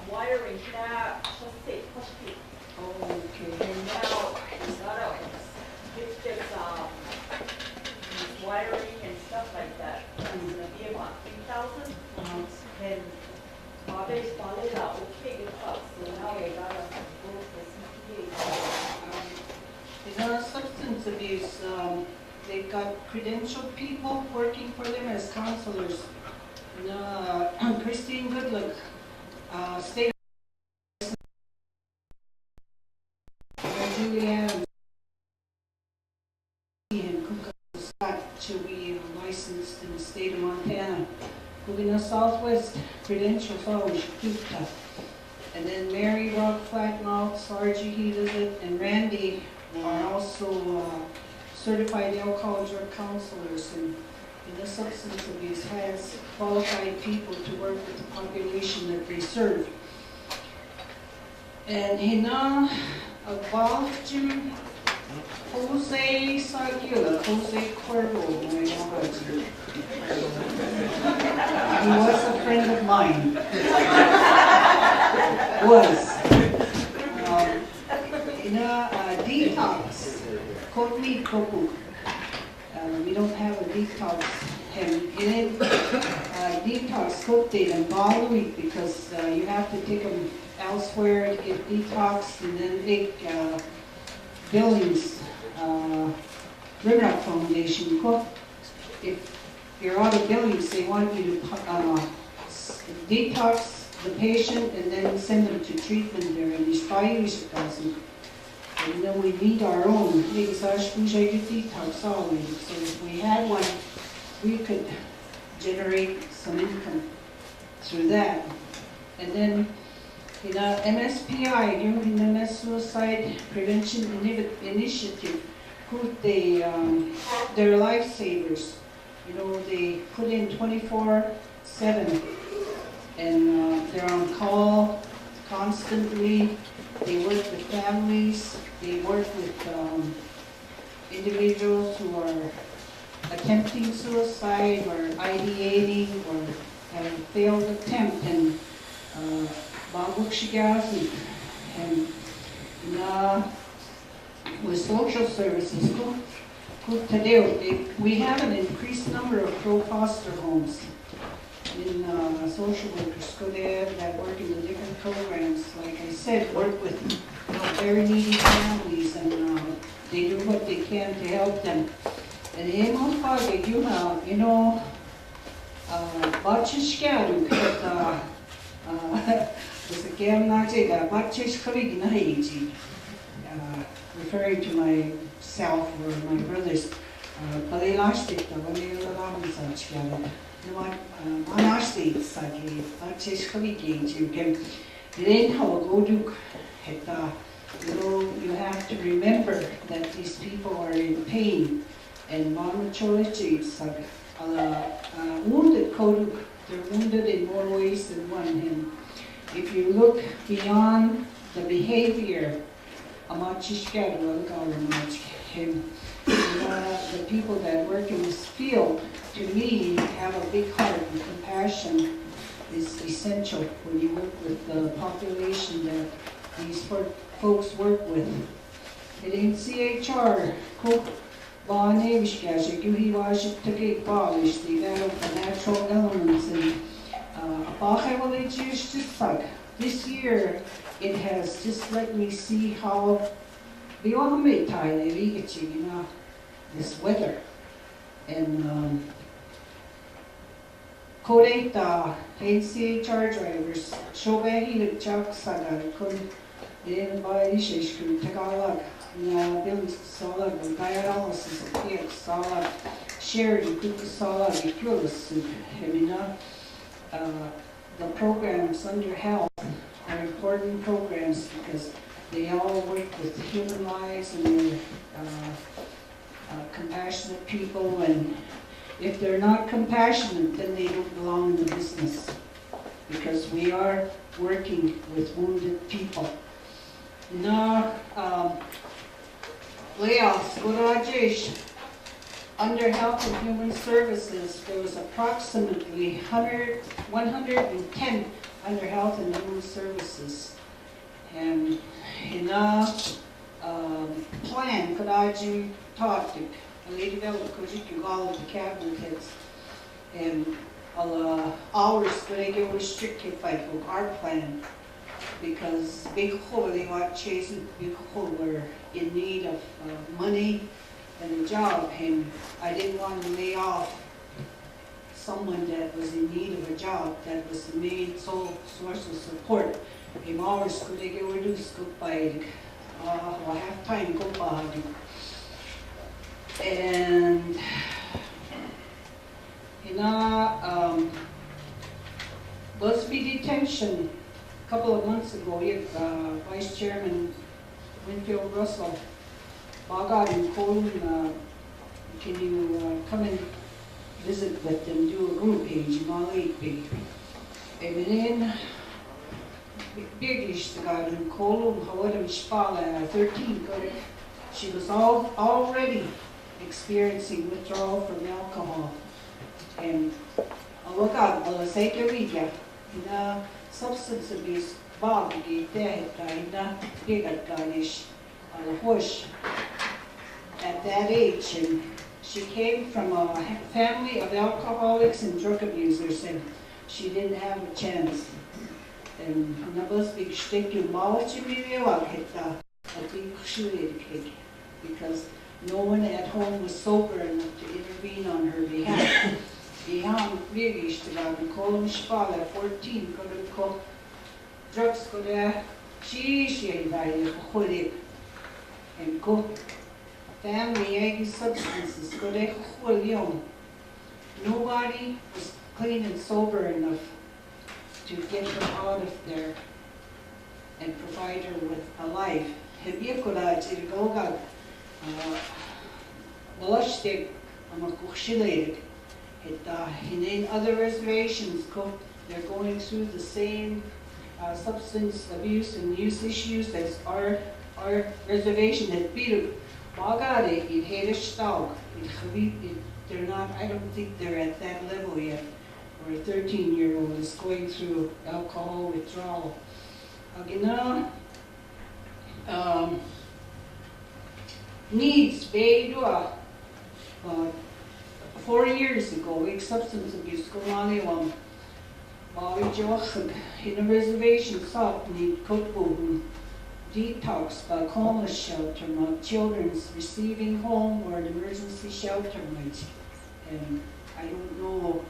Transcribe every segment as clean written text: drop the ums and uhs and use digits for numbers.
wiring that hospital. Okay. And now we gotta get this wiring and stuff like that. It's gonna be about 3,000. And they started out okay with us, so now we gotta go to In substance abuse, they've got credentialed people working for them as counselors. Christine Goodluck, state Julianne and Kuka Scott should be licensed in the state of Montana. Kugina Southwest credentials always Kuka. And then Mary Rock Flatmouth, Sargi Heated, and Randy are also certified alcohol drug counselors, and the substance abuse has qualified people to work with the population that they serve. And Hina Abalju Jose Sagula, Jose Cuervo, he was a friend of mine. Detox, Kotli Kopu. We don't have a detox, and detox Kote and Balui because you have to take them elsewhere to get detoxed and then make Billings Rimrock Foundation. If you're out of Billings, they want you to detox the patient and then send them to treatment there, and these fires doesn't. And then we need our own detox always. So if we had one, we could generate some income through that. And then MSPI, Human MS Suicide Prevention Initiative, they're lifesavers. They put in 24/7, and they're on call constantly. They work with families. They work with individuals who are attempting suicide or ideating or have a failed attempt, and Banguk Shigazi, and with social services, we have an increased number of pro-foster homes in social workers that work in the different programs. Like I said, work with very needy families, and they do what they can to help them. And referring to myself or my brothers, you have to remember that these people are in pain, and wounded Koduk, they're wounded in more ways than one. And if you look beyond the behavior, the people that work in this field, to me, have a big heart, and compassion is essential when you work with the population that these folks work with. And in CHR, to abolish the natural elements, and this year it has just let me see how this weather. And Kodeta, CHR drivers, Shobehi Chak Sagar, in by Shishku, Tagalog, Billy Solar, dialysis of PX Solar, shared Kuka Solar, Viculas, Hemina. The programs under health are important programs because they all work with human lives, and they're compassionate people, and if they're not compassionate, then they don't belong in the business, because we are working with wounded people. Now, layoffs, Gurajesh, under Health and Human Services, there was approximately 110 under Health and Human Services. And in a plan, could I do talk to a lady that could you can call the cabinet heads and hours could I get restricted by our plan because big hole they want chasing big hole were in need of money and a job, and I didn't want to lay off someone that was in need of a job that was the main sole source of support. Im hours could they get reduced by half time go by. And in Busby detention a couple of months ago, we had Vice Chairman Winfield Russell Bogart and Colin, can you come and visit with them, do a group page, Molly page. And then Bigish the guy in Colin, however, Spala 13 good. She was already experiencing withdrawal from alcohol. And look out, well, it's like a week, substance abuse, Bob, at that age, and she came from a family of alcoholics and drug abusers, and she didn't have a chance. And was big stick you because no one at home was sober enough to intervene on her behalf. Behind Bigish to God, Colin Spala 14, could call drugs could she died and go family egg substances could nobody was clean and sober enough to get her out of there and provide her with a life. And you could go God molested in other reservations, they're going through the same substance abuse and use issues as our reservation had been. They're not, I don't think they're at that level yet, where a 13-year-old is going through alcohol withdrawal. Needs, 4 years ago, substance abuse going on in a reservation sought need cookbook detox by homeless shelter, children's receiving home or an emergency shelter might. And I don't know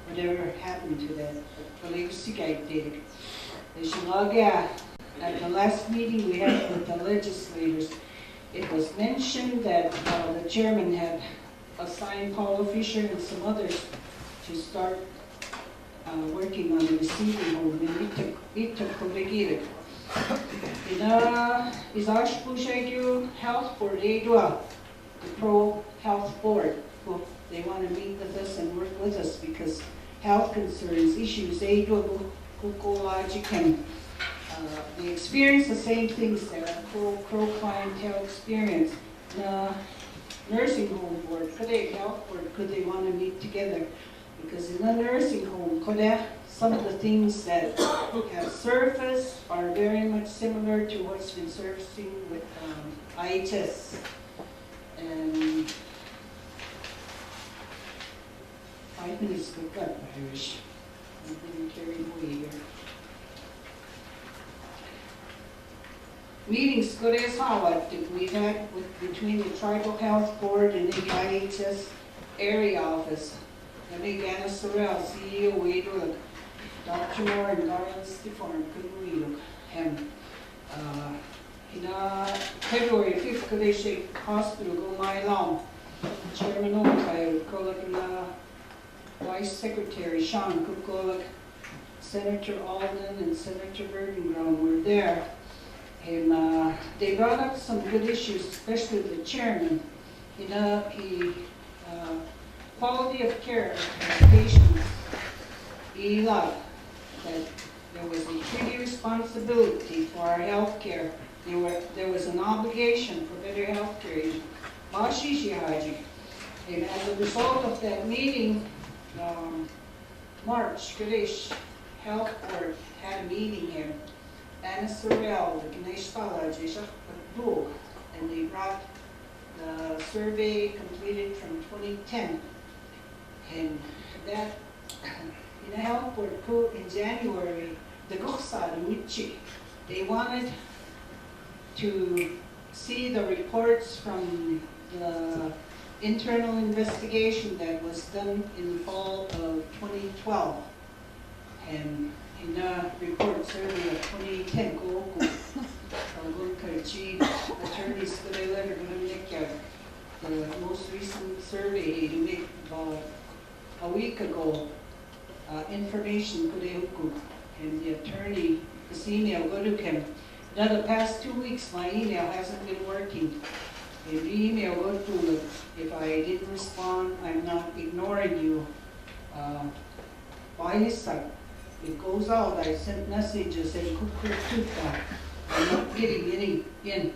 whatever happened to that, but the legacy guy did. At the last meeting we had with the legislators, it was mentioned that the chairman had assigned Paula Fisher and some others to start working on the receiving home, and we took Kodigiri. Is our health board, the pro health board, they want to meet with us and work with us because health concerns, issues, they experience the same things that pro clientele experience. Nursing home board, health board, could they want to meet together? Because in the nursing home, some of the things that have surfaced are very much similar to what's been surfacing with IHS. And 5 minutes got cut, Irish. I'm getting carried away here. Meetings good as how we've had between the Tribal Health Board and the IHS area office. I think Anna Sorrell, CEO, Wade, Dr. Moore, and Garland Stifford, couldn't we him. In February 5th, Kadesh Hospital, go my long. Chairman Okai, Kolak, Vice Secretary Sean Kukolak, Senator Alden, and Senator Burgenground were there. And they brought up some good issues, especially the chairman. Quality of care for patients. He loved that there was a treaty responsibility for our health care. There was an obligation for better health care. And as a result of that meeting, March, Kadesh health board had a meeting here. Anna Sorrell, the Ganesh Balaji, and they brought the survey completed from 2010. And that, in the health board quote in January, the Goksad Michi, they wanted to see the reports from the internal investigation that was done in the fall of 2012. And in the report survey of 2010, attorneys the most recent survey they made about a week ago, information and the attorney, this email go to him. Now the past 2 weeks my email hasn't been working. If the email go to if I didn't respond, I'm not ignoring you. By his side, it goes out. I sent messages and I'm not getting any in.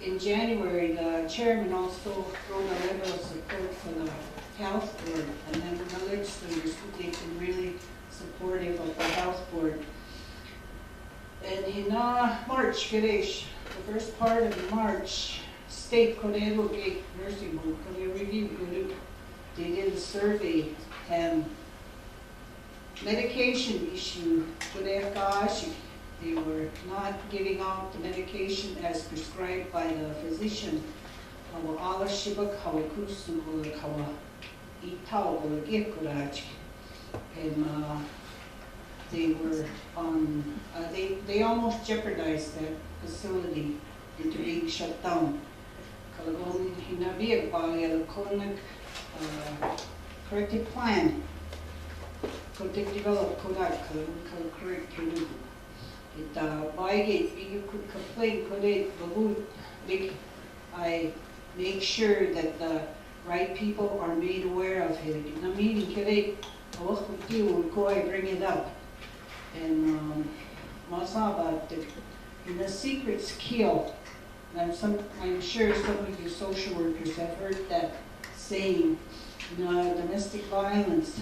In January, the chairman also wrote a letter of support for the health board, and then the legislators who they can really supportive of the health board. And in March, Ganesh, the first part of March, State Kodero Gate Nursing Home, Kodero Review, they did a survey and medication issue, they were not giving out the medication as prescribed by the physician. And they were on, they almost jeopardized that facility into being shut down. Corrective plan. Could develop correct it Bygate, you could complain, I make sure that the right people are made aware of it. In a meeting, I bring it up. And in the secrets kill. And I'm sure some of you social workers have heard that saying, domestic violence.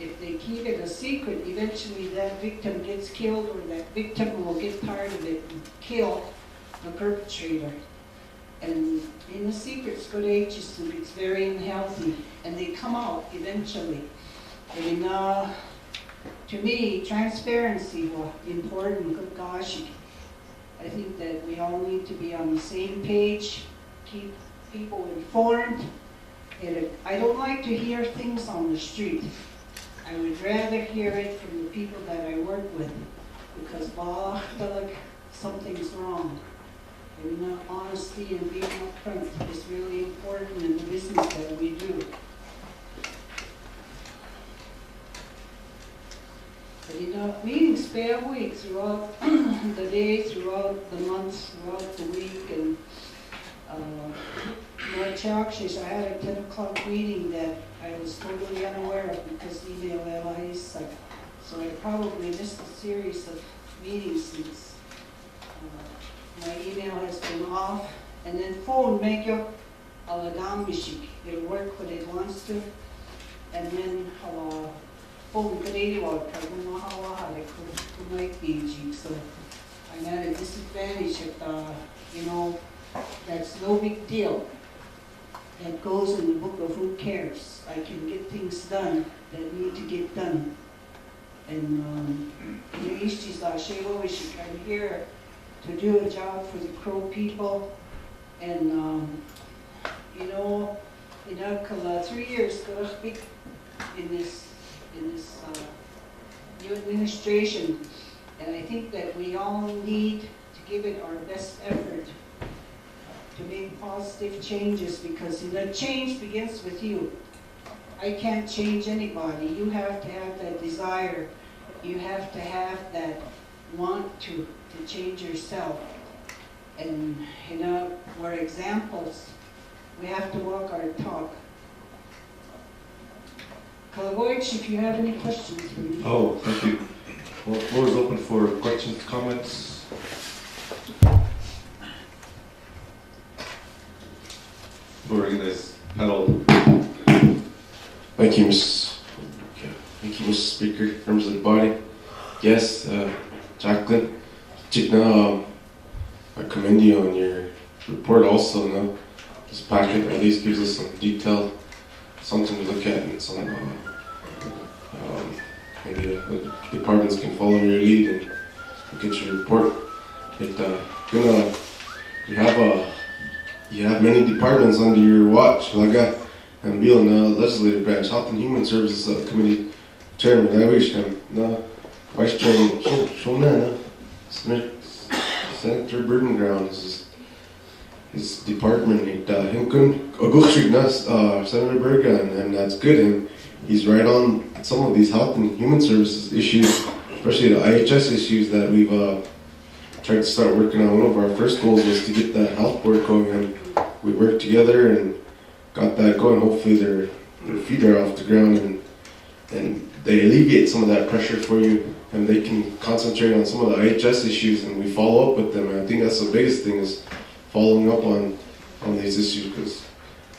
If they keep it a secret, eventually that victim gets killed, or that victim will get tired of it and kill the perpetrator. And in the secrets, it's very unhealthy, and they come out eventually. And to me, transparency is important. Good gosh, I think that we all need to be on the same page, keep people informed. And I don't like to hear things on the street. I would rather hear it from the people that I work with, because something's wrong. And honesty and being upfront is really important in the business that we do. But meetings spare a week throughout the day, throughout the months, throughout the week, and I had a 10 o'clock meeting that I was totally unaware of because email LIS. So I probably missed a series of meetings since my email has been off. And then phone make you it'll work when it wants to. And then phone so I'm at a disadvantage of that's no big deal. That goes in the book of who cares. I can get things done that need to get done. And I'm here to do a job for the Crow people. And 3 years in this new administration, and I think that we all need to give it our best effort to make positive changes, because change begins with you. I can't change anybody. You have to have that desire. You have to have that want to change yourself. And we're examples. We have to walk our talk. Kalavoich, if you have any questions for me. Oh, thank you. Well, floor is open for questions, comments. for you guys, Harold. Thank you, Mr. Speaker, members of the body. Yes, Jacqueline, Chikna, I commend you on your report also. No? This packet at least gives us some detail, something to look at, and some maybe the departments can follow your lead and get your report. You have many departments under your watch. Like I'm being the legislative branch, Health and Human Services Committee Chairman. I wish him, no, Vice Chairman, Shona, Senator Burdenground is his department. Senator Bergen, and that's good. And he's right on some of these health and human services issues, especially the IHS issues that we've tried to start working on. One of our first goals was to get that health board going, and we worked together and got that going. Hopefully their feet are off the ground and they alleviate some of that pressure for you, and they can concentrate on some of the IHS issues, and we follow up with them. And I think that's the biggest thing, is following up on these issues, because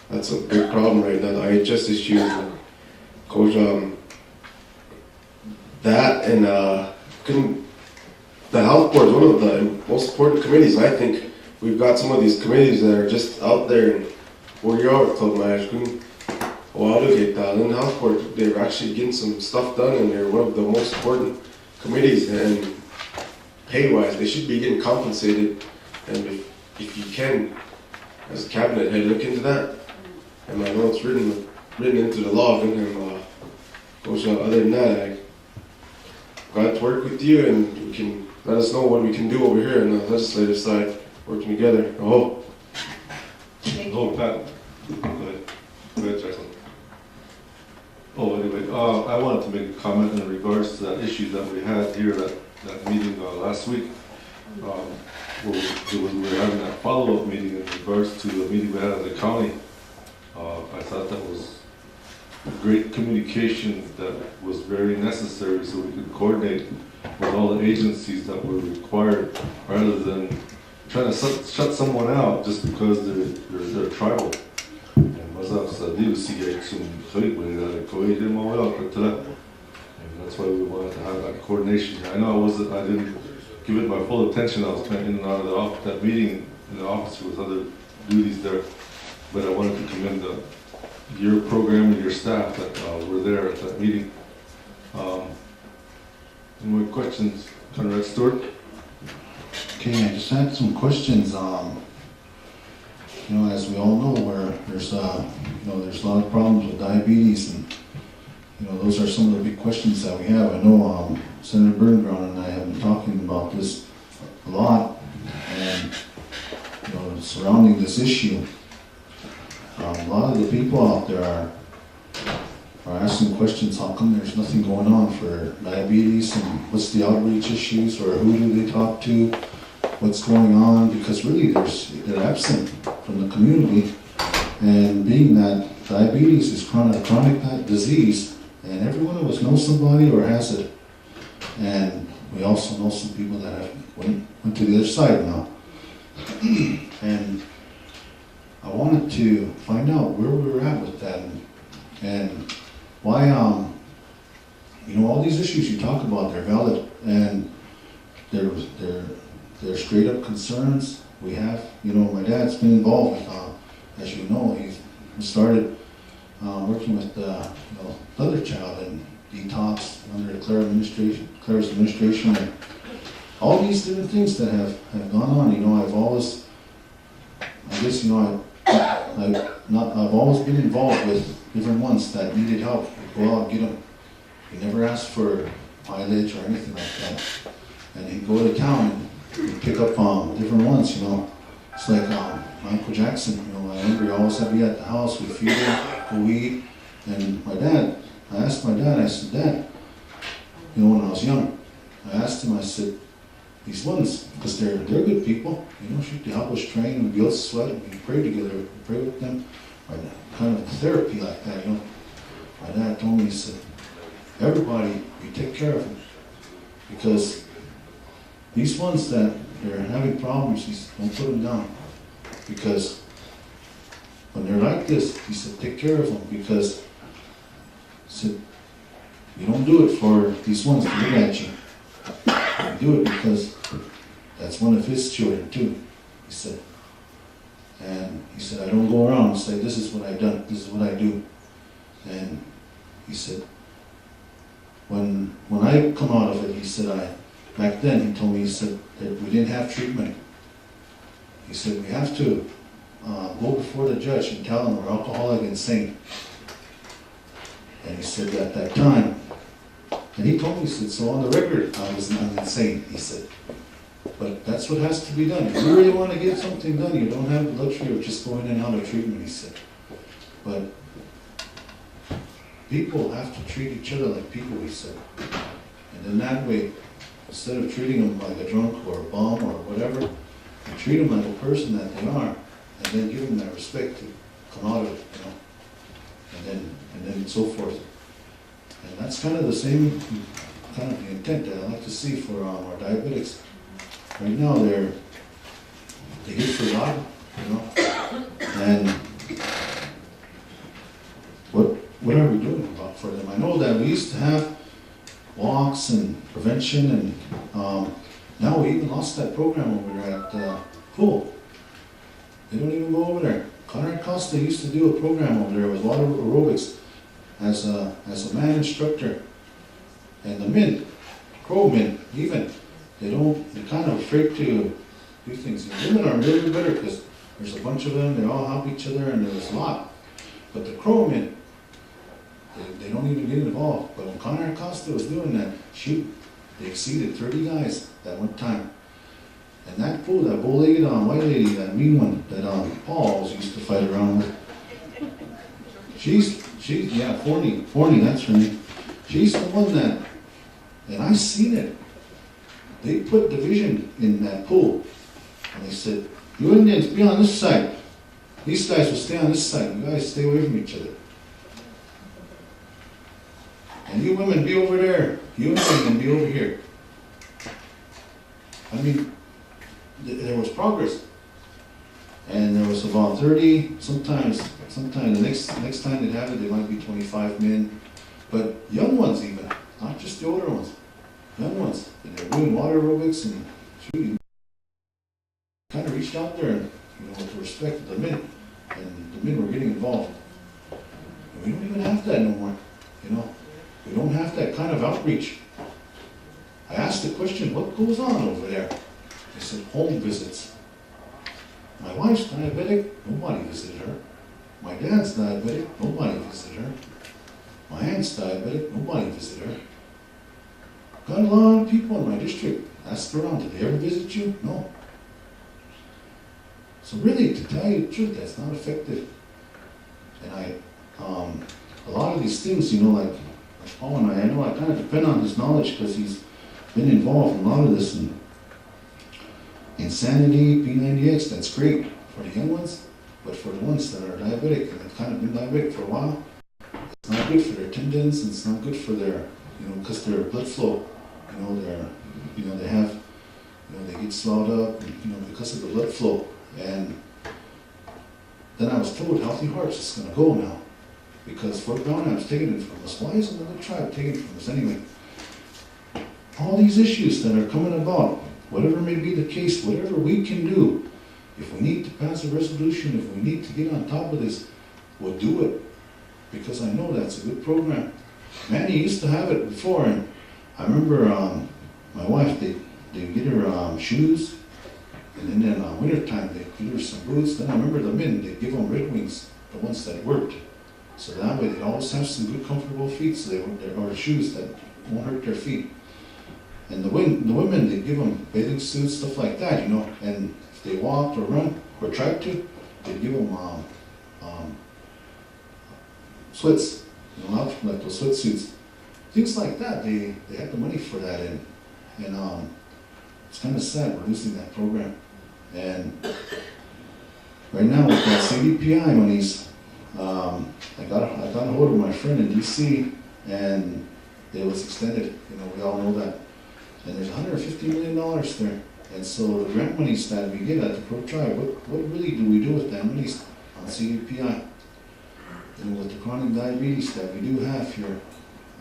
that's a big problem right now, the IHS issues. And Coach, that and the health board is one of the most important committees. I think we've got some of these committees that are just out there and where you're out club match. And the health board, they're actually getting some stuff done, and they're one of the most important committees. And pay-wise, they should be getting compensated. And if you can, as a cabinet head, look into that. And I know it's written into the law. And other than that, I glad to work with you, and you can let us know what we can do over here on the legislative side, working together. Thank Oh, you. Pat. Go ahead, Jacqueline. Oh, anyway, I wanted to make a comment in regards to that issue that we had here at that meeting last week. We were having that follow-up meeting in regards to the meeting we had in the county. I thought that was great communication that was very necessary, so we could coordinate with all the agencies that were required, rather than trying to shut someone out just because they're tribal. And that's why we wanted to have that coordination. I know I didn't give it my full attention. I was kind of in and out of that meeting in the office with other duties there. But I wanted to commend your program and your staff that were there at that meeting. Any more questions? Conrad Stewart? Okay, I just had some questions. As we all know, where there's there's a lot of problems with diabetes, and those are some of the big questions that we have. I know Senator Bergeron and I have been talking about this a lot, and surrounding this issue. A lot of the people out there are asking questions. How come there's nothing going on for diabetes, and what's the outreach issues, or who do they talk to? What's going on? Because really they're absent from the community, and being that diabetes is chronic disease, and every one of us knows somebody or has it, and we also know some people that have went to the other side now. And I wanted to find out where we were at with that, and why all these issues you talk about, they're valid, and they're straight up concerns. We have, my dad's been involved with, as you know, he started working with the other child in detox under Claire's administration, and all these different things that have gone on. I've always, I've always been involved with different ones that needed help. We'd go out and get them. We never asked for mileage or anything like that. And he'd go to town and pick up different ones, It's like my Uncle Jackson, I remember he always had me at the house. We feed him, we eat. And I asked my dad, I said, Dad, when I was young, I asked him, I said, these ones, because they're good people, should help us train and build sweat, and we pray together, we pray with them, kind of therapy like that, My dad told me, he said, everybody, we take care of them, because these ones that they're having problems, don't put them down, because when they're like this, he said, take care of them, because, he said, you don't do it for these ones to look at you. You do it because that's one of his children too, he said. And he said, I don't go around and say, this is what I've done, this is what I do. And he said, when I come out of it, he said, back then, he told me, he said, that we didn't have treatment. He said, we have to go before the judge and tell him we're alcoholic and insane. And he said at that time, and he told me, he said, so on the record, I'm insane, he said. But that's what has to be done. If you really want to get something done, you don't have the luxury of just going in and out of treatment, he said. But people have to treat each other like people, he said. And then that way, instead of treating them like a drunk or a bum or whatever, you treat them like a person that they are, and then give them that respect to come out of it, you know, and then so forth. And that's kind of the same kind of the intent that I like to see for our diabetics. Right now, they get forgotten, you know, and what are we doing about for them? I know that we used to have walks and prevention, and now we even lost that program over there at pool. They don't even go over there. Conrad Costa used to do a program over there with water aerobics as a man instructor, and the men, Crow men even, they're kind of afraid to do things. The women are really better because there's a bunch of them, they all help each other, and there's a lot. But the Crow men, they don't even get involved. But when Conrad Costa was doing that, shoot, they exceeded 30 guys at one time. And that fool, that bow-legged white lady, that mean one that Paul always used to fight around with, she's yeah, Forney, that's her name. She's the one that, and I seen it. They put division in that pool, and they said, you Indians, be on this side. These guys will stay on this side. You guys stay away from each other. And you women, be over there. You women, be over here. I mean, there was progress. And there was about 30, sometimes the next time they'd have it, there might be 25 men. But young ones even, not just the older ones. Young ones. And they're doing water aerobics and shooting. Kind of reached out there and, you know, with the respect of the men. And the men were getting involved. And we don't even have that no more, you know. We don't have that kind of outreach. I asked the question, what goes on over there? They said, home visits. My wife's diabetic, nobody visited her. My dad's diabetic, nobody visited her. My aunt's diabetic, nobody visited her. Got a lot of people in my district. Asked around, did they ever visit you? No. So really, to tell you the truth, that's not effective. And a lot of these things, you know, like Paul and I know I kind of depend on his knowledge because he's been involved in a lot of this. And insanity, P90X, that's great for the young ones, but for the ones that are diabetic and have kind of been diabetic for a while, it's not good for their tendons, and it's not good for their, you know, because their blood flow, you know, they have, you know, they get swelled up, and, you know, because of the blood flow. And then I was told Healthy Hearts is going to go now, because Fort Brownham's taking it from us. Why isn't another tribe taking it from us anyway? All these issues that are coming about, whatever may be the case, whatever we can do, if we need to pass a resolution, if we need to get on top of this, we'll do it. Because I know that's a good program. Manny used to have it before, and I remember my wife, they'd get her shoes, and then in wintertime, they'd get her some boots. Then I remember the men, they'd give them Red Wings, the ones that worked. So that way they'd always have some good, comfortable feet, so or shoes that won't hurt their feet. And the women, they'd give them bathing suits, stuff like that, you know. And if they walked or run or tried to, they'd give them sweats, you know, like those sweatsuits, things like that. They had the money for that, and it's kind of sad we're losing that program. And right now with that CDPI monies, I got a hold of my friend in DC, and it was extended. You know, we all know that. And there's $150 million there. And so the grant monies that we get at the Pro Tribe, what really do we do with that monies? on CDPI. And with the chronic diabetes that we do have here,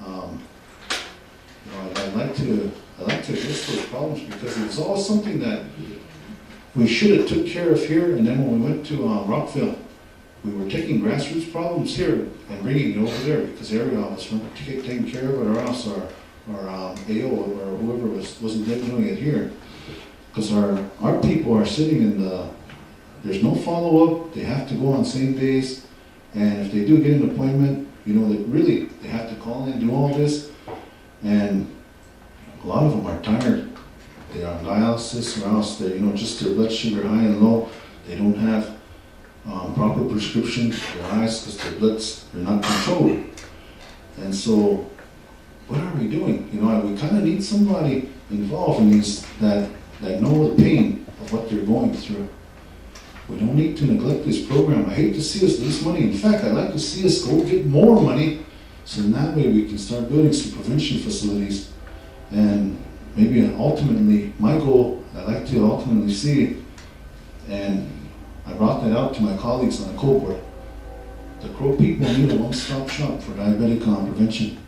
I'd like to address those problems because it was all something that we should have took care of here, and then when we went to Rockville, we were taking grassroots problems here and bringing it over there because the area office weren't taking care of it, or else our AO or whoever wasn't doing it here. Because our people are sitting in there's no follow-up, they have to go on same days, and if they do get an appointment, they have to call in, do all this, and a lot of them are tired. They're on dialysis, or else they're, just their blood sugar high and low. They don't have proper prescription for their eyes because their bloods are not controlled. And so, what are we doing? We kind of need somebody involved in these that know the pain of what they're going through. We don't need to neglect this program. I hate to see us lose money. In fact, I'd like to see us go get more money, so in that way we can start building some prevention facilities. And maybe ultimately, my goal, I'd like to ultimately see, and I brought that out to my colleagues on the co-board. The Crow people need a one-stop shop for diabetic prevention.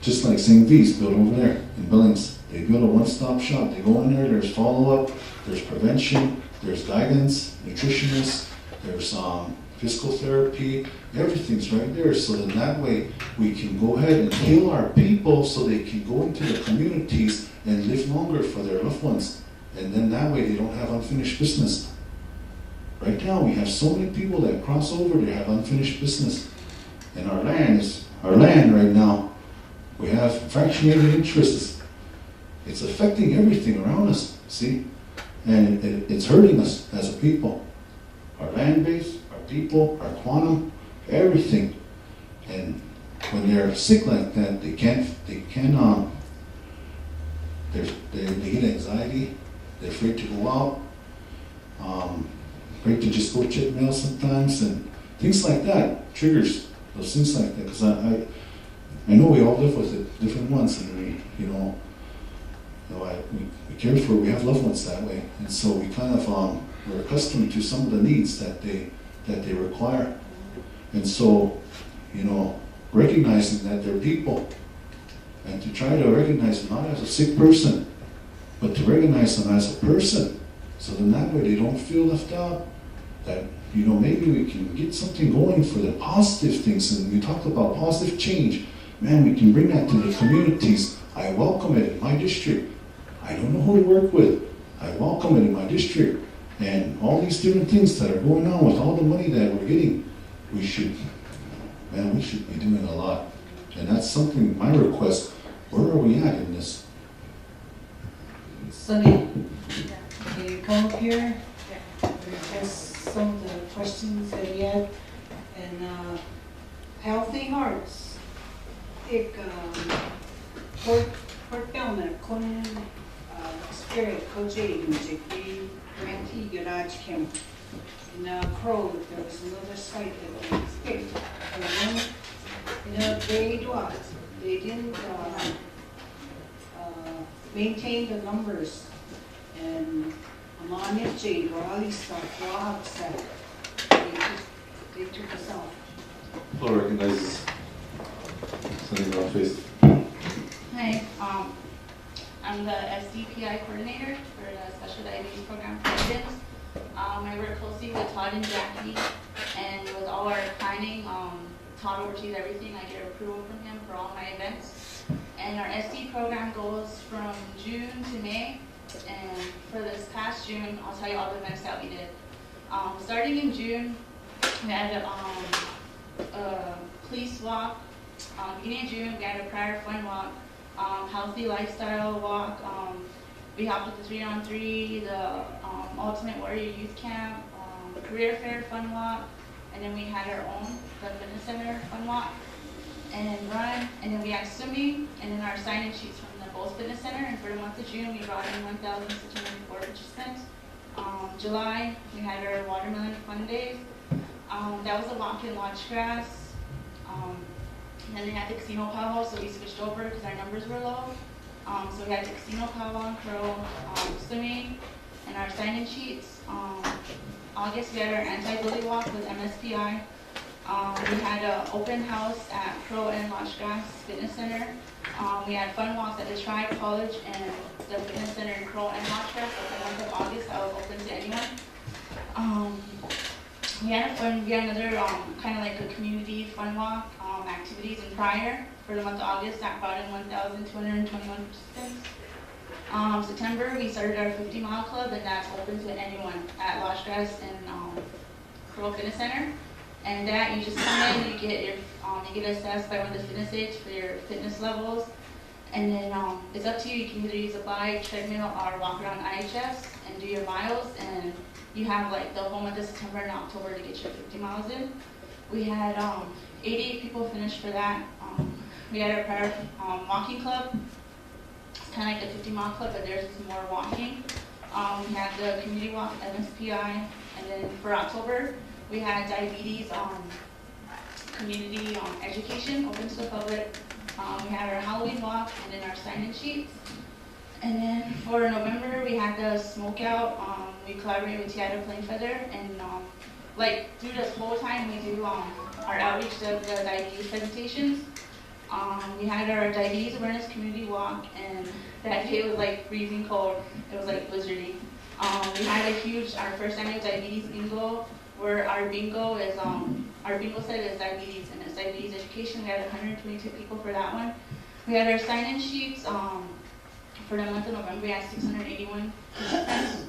Just like St. V's built over there in Billings. They build a one-stop shop. They go in there, there's follow-up, there's prevention, there's guidance, nutritionists, there's physical therapy, everything's right there. So then that way we can go ahead and heal our people so they can go into the communities and live longer for their loved ones. And then that way they don't have unfinished business. Right now we have so many people that cross over, they have unfinished business. And our land right now, we have fractionated interests. It's affecting everything around us, see? And it's hurting us as a people. Our land base, our people, our quantum, everything. And when they're sick like that, they get anxiety, they're afraid to go out, afraid to just go check mail sometimes, and things like that, triggers, those things like that, because I know we all live with it, different ones, and we care for, we have loved ones that way, and so we kind of, we're accustomed to some of the needs that they require. And so, recognizing that they're people, and to try to recognize them not as a sick person, but to recognize them as a person, so then that way they don't feel left out, that, maybe we can get something going for the positive things, and we talk about positive change. Man, we can bring that to the communities. I welcome it in my district. I don't know who to work with. I welcome it in my district. And all these different things that are going on with all the money that we're getting, we should be doing a lot. And that's something, my request, where are we at in this? Sunny, can you come up here? Address some of the questions that you had. And Healthy Hearts, Port Belknap, Conan, Spirit, Koji, Mujiki, Grantee, Garage Camp. In Crow, there was another site that they picked. They didn't maintain the numbers. And Amanyachi, Raleigh stuff, Wahab stuff, they took us off. Floor recognizes Senator Rockface. Hi, I'm the SDPI coordinator for the Special Diabetes Program for Indians. I work closely with Todd and Jackie, and with all our planning, Todd oversees everything. I get approval from him for all my events. And our SD program goes from June to May, and for this past June, I'll tell you all the events that we did. Starting in June, we had a police walk. Beginning of June, we had a prayer fun walk, healthy lifestyle walk. We hopped with the 3-on-3, the Ultimate Warrior Youth Camp, career fair fun walk, and then we had our own, the fitness center fun walk and run, and then we had swimming, and then our sign-in sheets from the Bulls Fitness Center. And for the month of June, we brought in 1,604 participants. July, we had our watermelon fun days. That was a walk in Lodge Grass. And then they had the casino powwow, so we switched over because our numbers were low. So we had the casino powwow and Crow, swimming, and our sign-in sheets. August, we had our anti-bully walk with MSPI. We had an open house at Pro and Lost Grass Fitness Center. We had fun walks at the Tribe College and the Fitness Center in Crow and Lost Grass. So the month of August, that was open to anyone. We had another kind of like a community fun walk activities in Pryor for the month of August that brought in 1,221 participants. September, we started our 50-mile club, and that's open to anyone at Lost Grass and Crow Fitness Center. And that you just come in, you get assessed by one of the fitness aides for your fitness levels, and then it's up to you. You can either use a bike, treadmill, or walk around IHS and do your miles. And you have like the whole month of September and October to get your 50 miles in. We had 88 people finish for that. We had our prior walking club. It's kind of like the 50-mile club, but theirs is more walking. We had the community walk at MSPI, and then for October, we had diabetes community education open to the public. We had our Halloween walk and then our sign-in sheets. And then for November, we had the smoke out. We collaborated with Seattle Plain Feather, and like through this whole time, we do our outreach of the diabetes presentations. We had our diabetes awareness community walk, and that day was like freezing cold. It was like blizzardy. We had our first annual diabetes bingo, where our bingo set is diabetes, and it's diabetes education. We had 122 people for that one. We had our sign-in sheets. For the month of November, we had 681 participants.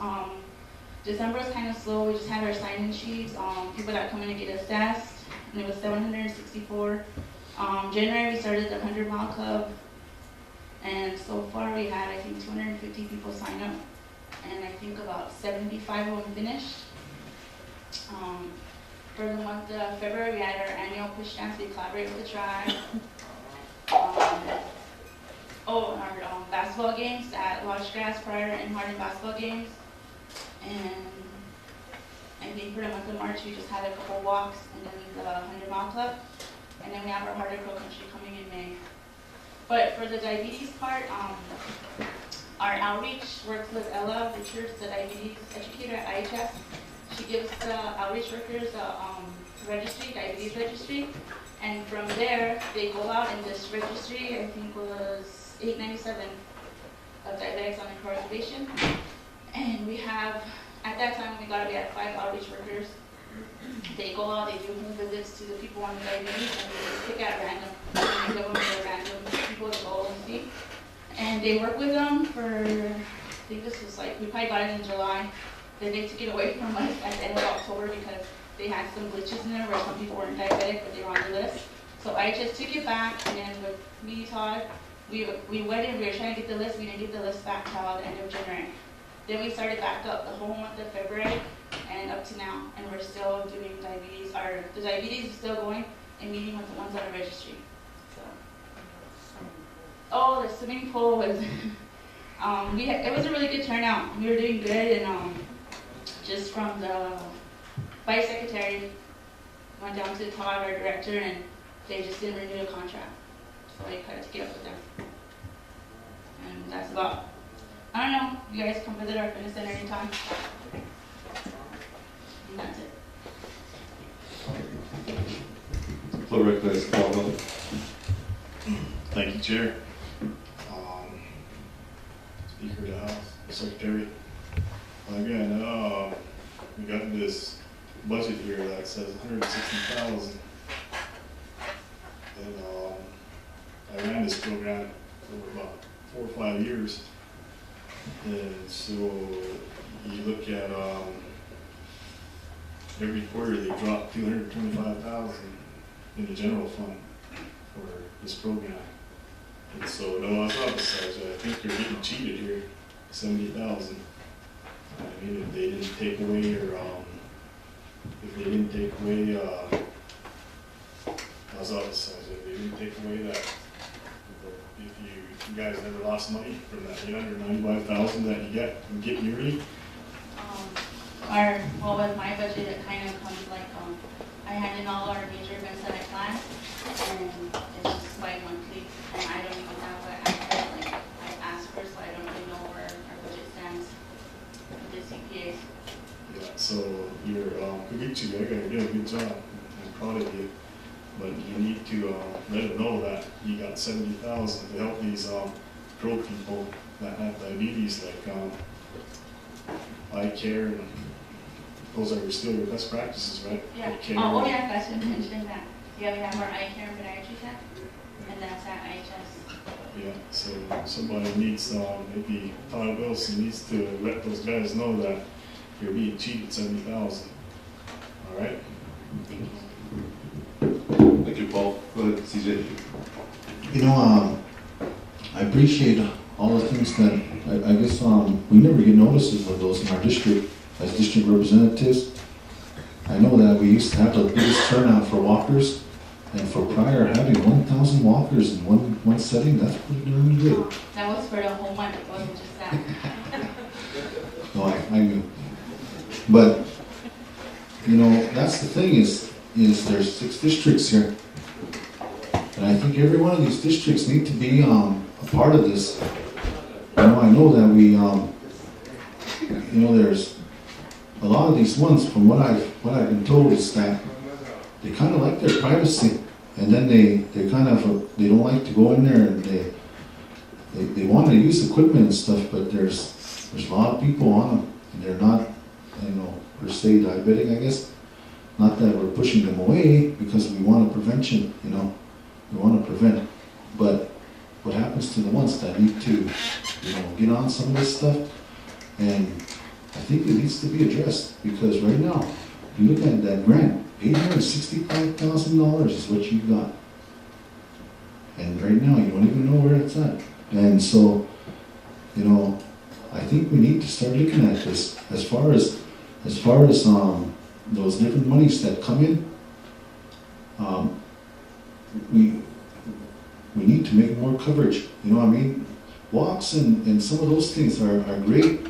December was kind of slow. We just had our sign-in sheets, people that come in and get assessed, and it was 764. January, we started the 100-mile club, and so far we had, I think, 250 people sign up, and I think about 75 of them finished. For the month of February, we had our annual push dance. We collaborated with the Tribe. Our basketball games at Lost Grass, Pryor, and Hardin basketball games. And I think for the month of March, we just had a couple walks, and then the 100-mile club. And then we have our Harder Crow Country coming in May. But for the diabetes part, our outreach works with Ella Richards, the diabetes educator at IHS. She gives the outreach workers a diabetes registry, and from there, they go out in this registry, I think was 897 of diabetics on the reservation. And we have, at that time, we had 5 outreach workers. They go out, they do home visits to the people on the diabetes, and they just pick out random, and give them the random people to go and see. And they work with them for, I think this was like, we probably got it in July. Then they took it away from us at the end of October because they had some glitches in there where some people weren't diabetic, but they were on the list. So I just took it back, and then with me, Todd, we went in, we were trying to get the list, we didn't get the list back till the end of January. Then we started back up the whole month of February and up to now, and we're still doing diabetes. The diabetes is still going and meeting with the ones on the registry. So, the swimming pool was, it was a really good turnout. We were doing good, and just from the vice secretary went down to Todd, our director, and they just didn't renew the contract. So I had to get up with them. And that's about, I don't know, you guys come visit our fitness center anytime. And that's it. Floor recognizes Paul Miller. Thank you, Chair. Speaker of the House, Secretary. Again, we got this budget here that says $160,000. And I ran this program for about 4 or 5 years. And so you look at every quarter they drop $225,000 in the general fund for this program. And so, no, I think you're getting cheated here, $70,000. I mean, if they didn't take away if they didn't take away that, if you guys never lost money from that $895,000 that you get yearly. With my budget, it kind of comes like, I hand in all our major events that I plan, and it's just bi-monthly, and I don't even have I asked for, so I don't really know where our budget stands with the CPAs. Yeah, So you're, Kogichi, you're doing a good job. I'm proud of you. But you need to, let them know that you got 70,000 to help these, pro people that have diabetes, like, eye care, and those are still your best practices, right? Yeah. Care. Oh, yeah, I should mention that. Yeah, we have our eye care and podiatry tech, and that's at IHS. Yeah, so somebody needs, maybe Todd Wilson needs to let those guys know that you're being cheated 70,000. All right? Thank you. Thank you, Paul. Go ahead, CJ. You know, I appreciate all the things that, I guess, we never get notices of those in our district as district representatives. I know that we used to have the biggest turnout for walkers, and for prior having 1,000 walkers in one setting, that's pretty darn good. That was for the whole month, it wasn't just that. No, I knew. But, you know, that's the thing is there's 6 districts here. And I think every one of these districts need to be a part of this. You know, I know that we, you know, there's a lot of these ones, from what I've been told, is that they kind of like their privacy, and then they kind of, they don't like to go in there, and they want to use equipment and stuff, but there's a lot of people on them, and they're not, you know, per se diabetic, I guess. Not that we're pushing them away, because we want a prevention, you know, we want to prevent. But what happens to the ones that need to, you know, get on some of this stuff? And I think it needs to be addressed, because right now, you look at that grant, $865,000 is what you got. And right now, you don't even know where it's at. And so, you know, I think we need to start looking at this as far as those different monies that come in. We need to make more coverage. You know what I mean? Walks and some of those things are great,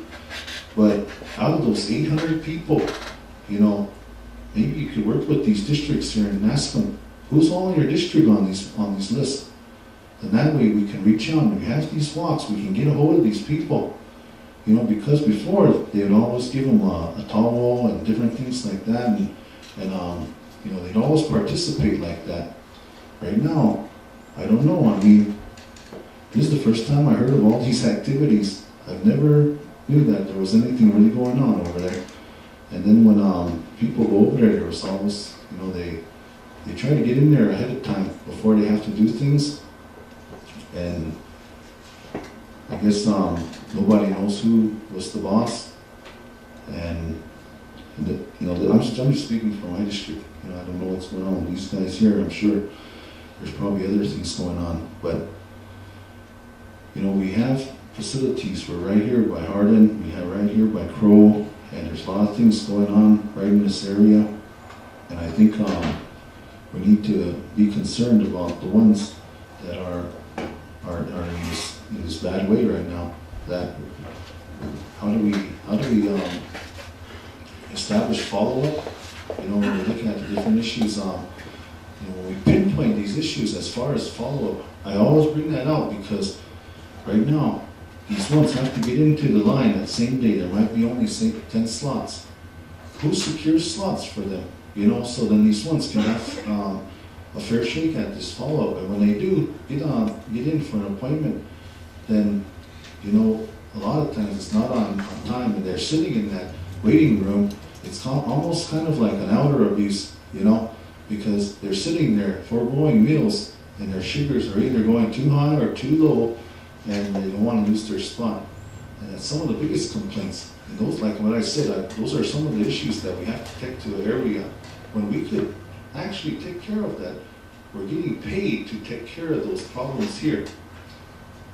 but out of those 800 people, you know, maybe you could work with these districts here and ask them, who's all in your district on these lists? And that way we can reach out, and we have these walks, we can get a hold of these people. You know, because before, they would always give them a towel and different things like that, and you know, they'd always participate like that. Right now, I don't know, I mean, this is the first time I heard of all these activities. I've never knew that there was anything really going on over there. And then when people go over there was always, you know, they try to get in there ahead of time before they have to do things. And I guess nobody knows who was the boss. And you know, I'm just speaking from my district. You know, I don't know what's going on with these guys here. I'm sure there's probably other things going on. But, you know, we have facilities. We're right here by Hardin. We have right here by Crow. And there's a lot of things going on right in this area. And I think we need to be concerned about the ones that are in this bad way right now. That how do we establish follow-up? You know, when we're looking at the different issues, you know, when we pinpoint these issues as far as follow-up, I always bring that out because right now, these ones have to get into the line that same day. There might be only, say, 10 slots. Who secures slots for them? You know, so then these ones can have a fair shake at this follow-up. And when they do get in for an appointment, then, you know, a lot of times it's not on time, and they're sitting in that waiting room. It's almost kind of like an outer abuse, you know, because they're sitting there foregoing meals, and their sugars are either going too high or too low, and they don't want to lose their spot. And that's some of the biggest complaints. And those, like what I said, those are some of the issues that we have to take to an area when we could actually take care of that. We're getting paid to take care of those problems here.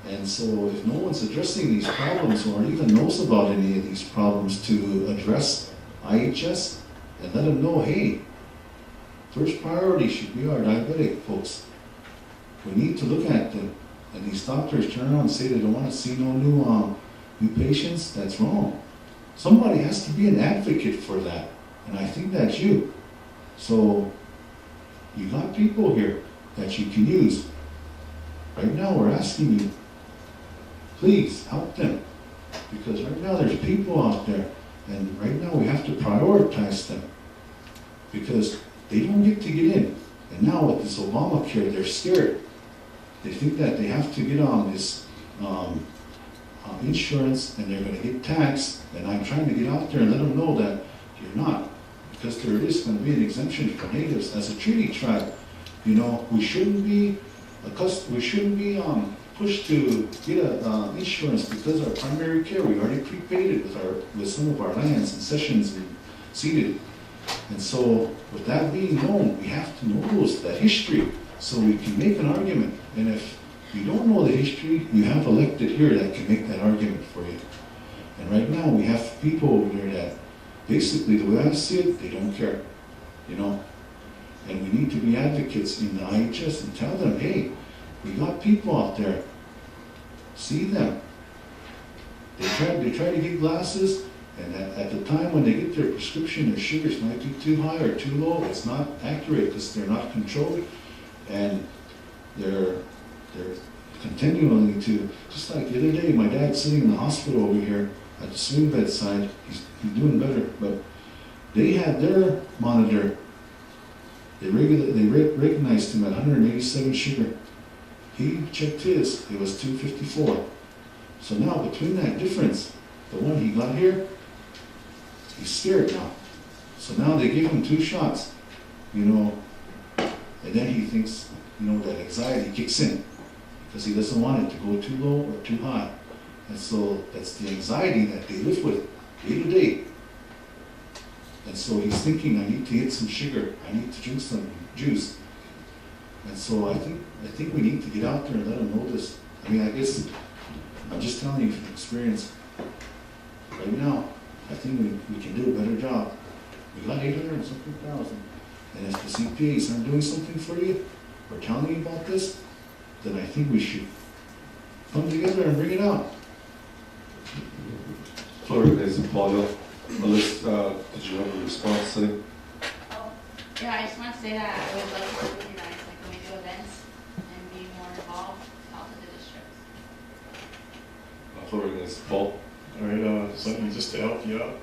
And so if no one's addressing these problems or even knows about any of these problems to address IHS and let them know, hey, first priority should be our diabetic folks. We need to look at them. And these doctors turn around and say they don't want to see no new patients. That's wrong. Somebody has to be an advocate for that. And I think that's you. So you got people here that you can use. Right now we're asking you, please help them. Because right now there's people out there And right now, we have to prioritize them because they don't get to get in. And now with this Obamacare, they're scared. They think that they have to get on this insurance and they're gonna get taxed. And I'm trying to get out there and let them know that you're not. Because there is gonna be an exemption for natives. As a treaty tribe, you know, we shouldn't be pushed to get a insurance because our primary care, we already prepaid it with some of our lands and sessions and seeded. And so with that being known, we have to know that history so we can make an argument. And if you don't know the history, you have elected here that can make that argument for you. And right now we have people over there that basically, the way I see it, they don't care, you know. And we need to be advocates in the IHS and tell them, hey, we got people out there. See them. They try to get glasses, and at the time when they get their prescription, their sugars might be too high or too low. It's not accurate because they're not controlled, and they're continually to, just like the other day, my dad's sitting in the hospital over here at the swing bedside. He's doing better, but they had their monitor. They recognized him at 187 sugar. He checked his, it was 254. So now between that difference, the one he got here, he's scared now. So now they give him 2 shots, you know, and then he thinks, you know, that anxiety kicks in because he doesn't want it to go too low or too high. And so that's the anxiety that they live with day to day. And so he's thinking, I need to eat some sugar, I need to drink some juice. And so I think we need to get out there and let them know this. I mean, I guess I'm just telling you from experience. Right now, I think we can do a better job. We got 800 and something thousand. And if the CPAs aren't doing something for you, or telling you about this, then I think we should come together and bring it out. Florida is Paul. Melissa, did you have a response, Cindy? Yeah, I just want to say that I would love to work with you guys, like when we do events and be more involved, out to the districts. Florida is Paul. All right, something just to help you out.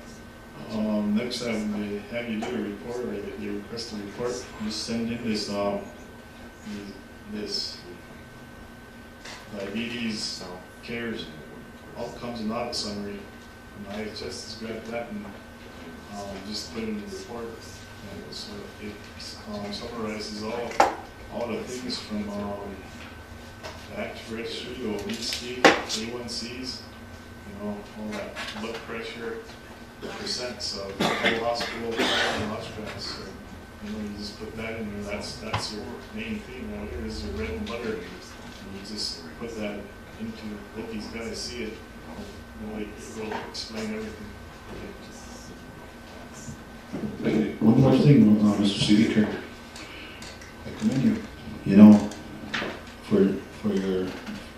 Next time they have you do a report or you request a report, just send in this diabetes cares outcomes and audit summary. And IHS is good at that, and just put in the report. And so it summarizes all the things from the active registry, obesity, A1Cs, you know, all that blood pressure, the percents of the whole hospital, and hospitals. So, you know, you just put that in there. That's your main thing. Now here is your bread and butter. And you just put that into. Hope these guys see it. It will explain everything. One more thing, Mr. Speaker. I commend you. You know, for your,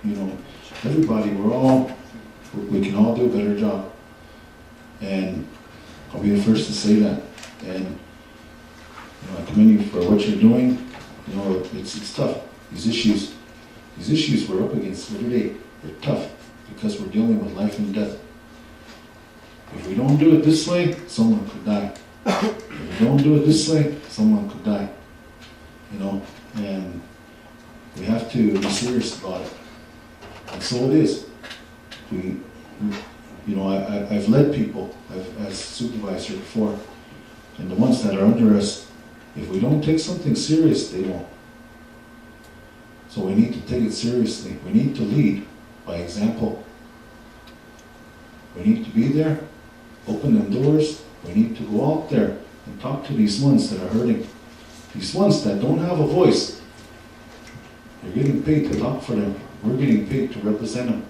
you know, everybody, we can all do a better job. And I'll be the first to say that. And you know, I commend you for what you're doing. You know, it's tough. These issues we're up against every day, they're tough because we're dealing with life and death. If we don't do it this way, someone could die. If we don't do it this way, someone could die. You know, and we have to be serious about it. And so it is. You know, I've led people as supervisor before, and the ones that are under us, if we don't take something serious, they won't. So we need to take it seriously. We need to lead by example. We need to be there, open them doors. We need to go out there and talk to these ones that are hurting. These ones that don't have a voice. They're getting paid to talk for them. We're getting paid to represent them.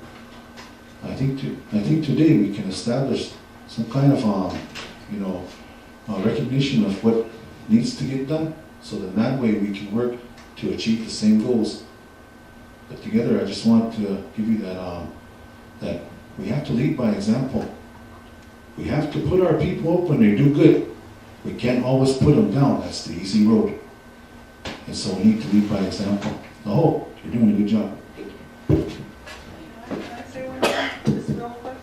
I think today we can establish some kind of, you know, recognition of what needs to get done, so that way we can work to achieve the same goals. But together, I just want to give you that that we have to lead by example. We have to put our people up when they do good. We can't always put them down. That's the easy road. And so we need to lead by example. Oh, you're doing a good job. Can I say one thing, just real quick?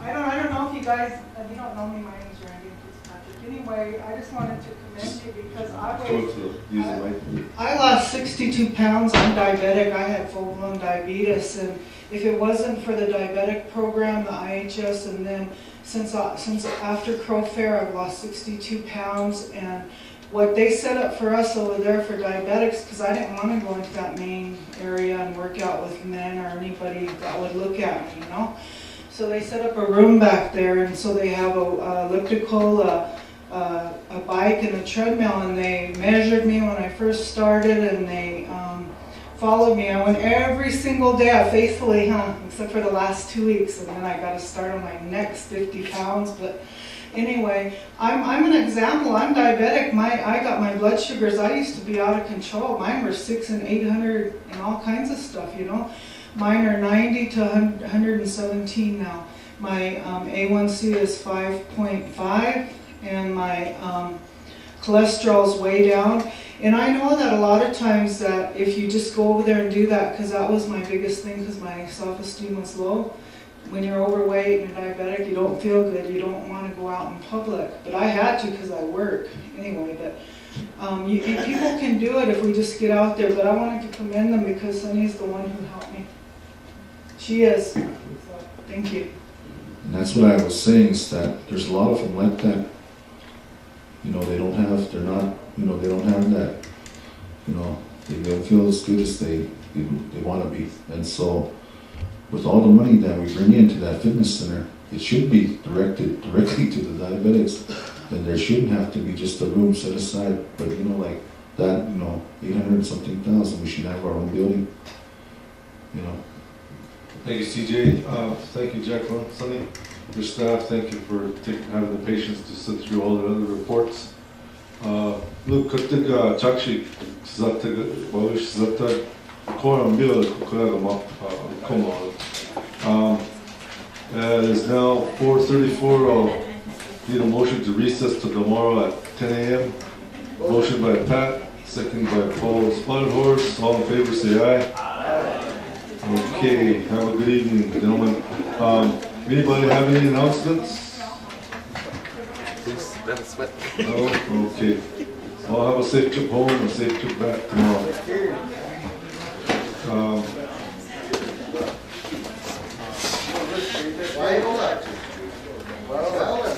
I don't know if you guys guys, you don't know me, my name's Randy Fitzpatrick. Anyway, I just wanted to commend you because I Come was, up to the, use the mic. I lost 62 pounds. I'm diabetic. I had full-blown diabetes, and if it wasn't for the diabetic program, the IHS, and then since after Crow Fair, I've lost 62 pounds. And what they set up for us over there for diabetics, because I didn't want to go into that main area and work out with men or anybody that would look at me, you know. So they set up a room back there, and so they have a elliptical, a bike, and a treadmill, and they measured me when I first started, and they followed me. I went every single day, I faithfully, except for the last 2 weeks, and then I got to start on my next 50 pounds. But anyway, I'm an example. I'm diabetic. I got my blood sugars. I used to be out of control. Mine were 600 and 800 and all kinds of stuff, you know. Mine are 90 to 117 now. My A1C is 5.5, and my cholesterol's way down. And I know that a lot of times that if you just go over there and do that, because that was my biggest thing, because my self-esteem was low. When you're overweight and you're diabetic, you don't feel good. You don't want to go out in public. But I had to because I work anyway. But people can do it if we just get out there. But I wanted to commend them because Sunny's the one who helped me. She is. So, thank you. And that's what I was saying, is that there's a lot of them like that. You know, they don't have that, you know, they don't feel as good as they want to be. And so, with all the money that we bring into that fitness center, it should be directed directly to the diabetics. And there shouldn't have to be just a room set aside. But, you know, like that, you know, 800 something thousand, we should have our own building, you know. Thank you, CJ. Thank you, Jacqueline, Sunny, your staff. Thank you for having the patience to sit through all the other reports. Look, 그때가 작식 시작되고 뭐 시작될 코랑 비어 그래가 막 come on. It is now 4:34. I'll need a motion to recess to tomorrow at 10 a.m. Motion by Pat, second by Paul Spotted Horse. All in favor, say aye. Okay, have a good evening, gentlemen. Anybody have any announcements? Please let us sweat. No? Okay. I'll have a safe trip home and a safe trip back tomorrow.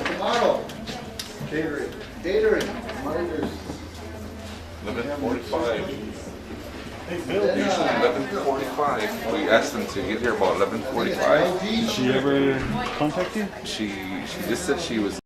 Tomorrow. Catering. 11:45. Hey, Bill. Usually 11:45. We asked them to get here about 11:45. Did she ever contact you? She just said she was